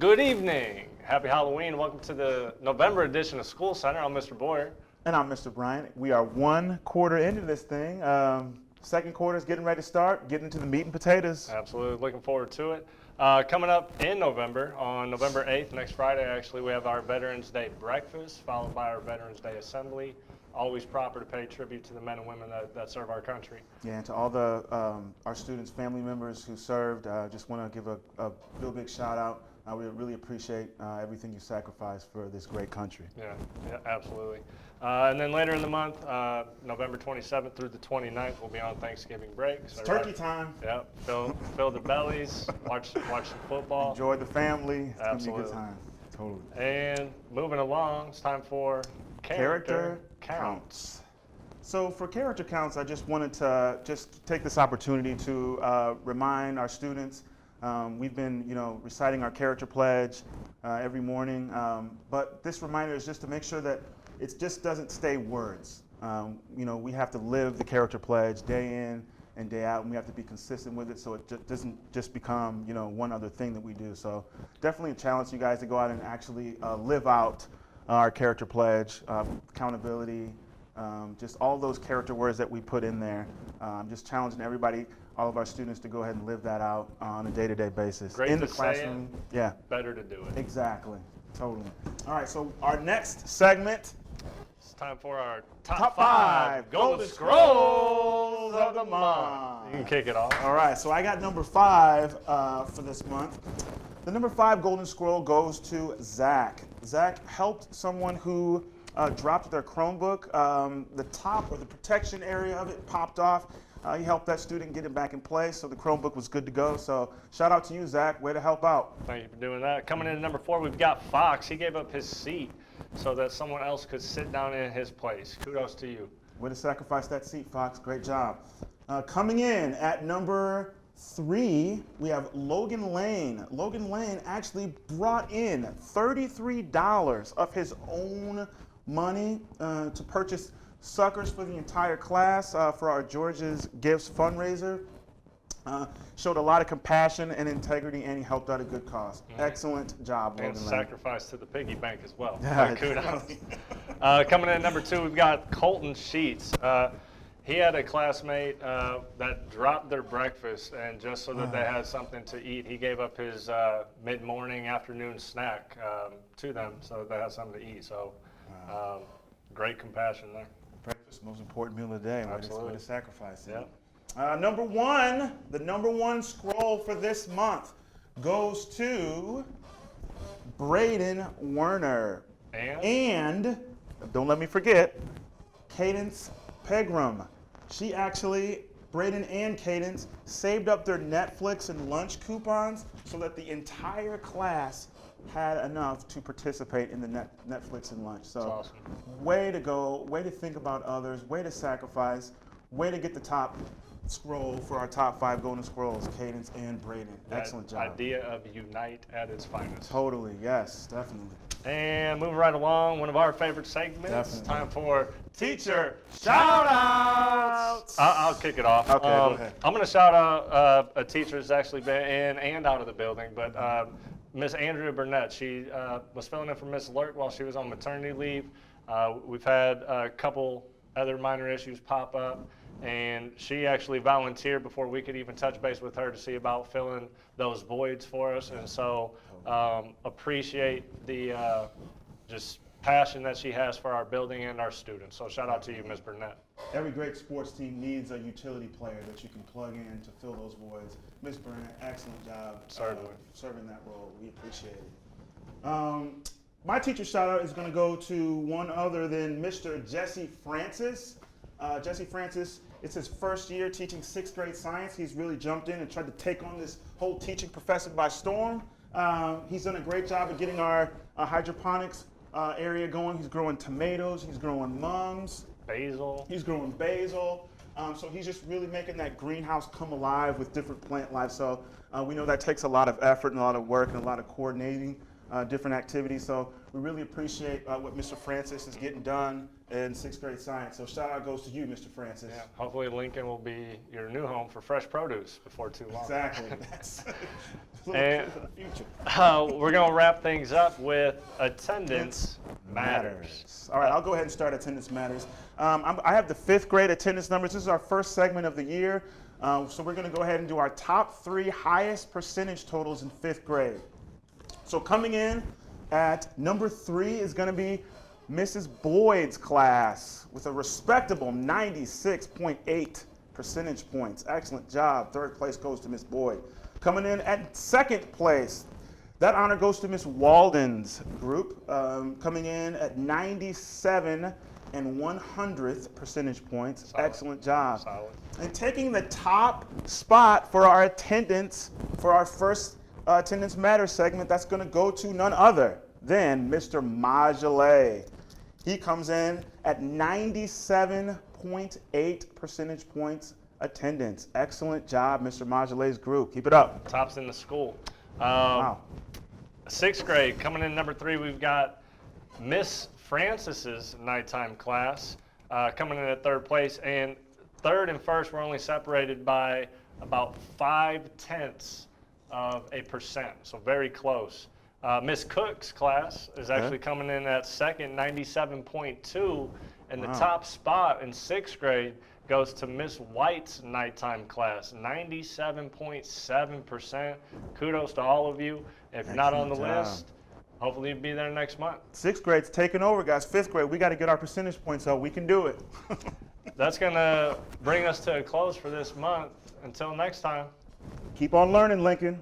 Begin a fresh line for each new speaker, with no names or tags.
Good evening. Happy Halloween. Welcome to the November edition of School Center. I'm Mr. Boyer.
And I'm Mr. Bryant. We are 1 quarter into this thing. Second quarter is getting ready to start, getting into the meat and potatoes.
Absolutely. Looking forward to it. Coming up in November, on November 8th, next Friday, actually, we have our Veterans Day breakfast, followed by our Veterans Day assembly. Always proper to pay tribute to the men and women that serve our country.
Yeah, and to all the our students' family members who served, just want to give a real big shout out. We really appreciate everything you sacrificed for this great country.
Yeah, absolutely. And then later in the month, November 27th through the 29th, we'll be on Thanksgiving break.
So it's turkey time.
Yep, fill the bellies, watch the football.
Enjoy the family. It's
Absolutely.
gonna be a good time. Totally.
And moving along, it's time for Character Counts.
So for Character Counts, I just wanted to take this opportunity to remind our students. We've been, reciting our character pledge every morning, but this reminder is just to make sure that it just doesn't stay words. We have to live the character pledge day in and day out, and we have to be consistent with it so it doesn't just become, one other thing that we do. So definitely challenge you guys to go out and actually live out our character pledge, accountability, just all those character words that we put in there. Just challenging everybody, all of our students, to go ahead and live that out on a day-to-day basis.
Great
in
to
the classroom.
Say it,
yeah.
Better to do it.
Exactly. Totally. All right, so our next segment.
It's time for our
Top 5 Golden Scrolls of the month.
You can kick it off.
All right, so I got number 5 for this month. The number 5 Golden Scroll goes to Zach. Zach helped someone who dropped their Chromebook. The top or the protection area of it popped off. He helped that student get it back in place, so the Chromebook was good to go. So shout out to you, Zach. Way to help out.
Thank you for doing that. Coming in at number 4, we've got Fox. He gave up his seat so that someone else could sit down in his place. Kudos to you.
Way to sacrifice that seat, Fox. Great job. Coming in at number 3, we have Logan Lane. Logan Lane actually brought in $33 of his own money to purchase suckers for the entire class for our George's Gifts fundraiser. Showed a lot of compassion and integrity, and he helped out a good cause. Mm-hmm. Excellent job, Logan
And
Lane.
sacrifice to the piggy bank as well.
Yeah,
Kudos. Coming in at number 2, we've got Colton Sheets. He had a classmate that dropped their breakfast, and just so that they had something to eat, he gave up his mid-morning, afternoon snack to them so that they had something to eat. So great compassion there.
Breakfast, most important meal of the day. Way to sacrifice it.
Yep.
Number 1, the number 1 scroll for this month goes to Braden Werner. And don't let me forget, Cadence Pegram. She actually, Braden and Cadence, saved up their Netflix and lunch coupons so that the entire class had enough to participate in the Netflix and lunch. So
awesome.
Way to go, way to think about others, way to sacrifice, way to get the top scroll for our top 5 Golden Scrolls, Cadence and Braden. Excellent job.
Idea of unite at its finest.
Totally, yes, definitely.
And moving right along, one of our favorite segments.
Definitely.
Time for Teacher Shout-Outs. I'll kick it off.
Okay, go ahead.
I'm going to shout out a teacher who's actually been in and out of the building, but Miss Andrea Burnett. She was filling in for Miss Lurk while she was on maternity leave. We've had a couple other minor issues pop up, and she actually volunteered before we could even touch base with her to see about filling those voids for us. And so appreciate the just passion that she has for our building and our students. So shout out to you, Ms. Burnett.
Every great sports team needs a utility player that you can plug in to fill those voids. Ms. Burnett, excellent job serving that role. We appreciate it. My teacher shout out is going to go to one other than Mr. Jesse Francis. Jesse Francis, it's his first year teaching 6th grade science. He's really jumped in and tried to take on this whole teaching profession by storm. He's done a great job of getting our hydroponics area going. He's growing tomatoes, he's growing mums.
Basil.
He's growing basil. So he's just really making that greenhouse come alive with different plant life. So we know that takes a lot of effort and a lot of work and a lot of coordinating different activities. So we really appreciate what Mr. Francis is getting done in 6th grade science. So shout out goes to you, Mr. Francis.
Yeah, hopefully Lincoln will be your new home for fresh produce before too long.
Exactly. That's
And
For the future.
we're going to wrap things up with attendance matters.
All right, I'll go ahead and start attendance matters. I have the 5th grade attendance numbers. This is our first segment of the year. So we're going to go ahead and do our top 3 highest percentage totals in 5th grade. So coming in at number 3 is going to be Mrs. Boyd's class with a respectable 96.8 percentage points. Excellent job. 3rd place goes to Miss Boyd. Coming in at 2nd place, that honor goes to Miss Walden's group, coming in at 97 and 100th percentage points.
Solid.
Excellent job.
Solid.
And taking the top spot for our attendance, for our first Attendance Matters segment, that's going to go to none other than Mr. Majelay. He comes in at 97.8 percentage points attendance. Excellent job, Mr. Majelay's group. Keep it up.
Tops in the school.
Wow.
6th grade, coming in number 3, we've got Miss Francis's nighttime class coming in at 3rd place. And 3rd and 1st were only separated by about 0.5% of a percent, so very close. Miss Cook's class is actually coming in at 2nd, 97.2, and the top spot in 6th grade goes to Miss White's nighttime class, 97.7%. Kudos to all of you. If you're not on the list, hopefully you'll be there next month.
6th grade's taking over, guys. 5th grade, we got to get our percentage points up. We can do it.
That's going to bring us to a close for this month. Until next time.
Keep on learning, Lincoln.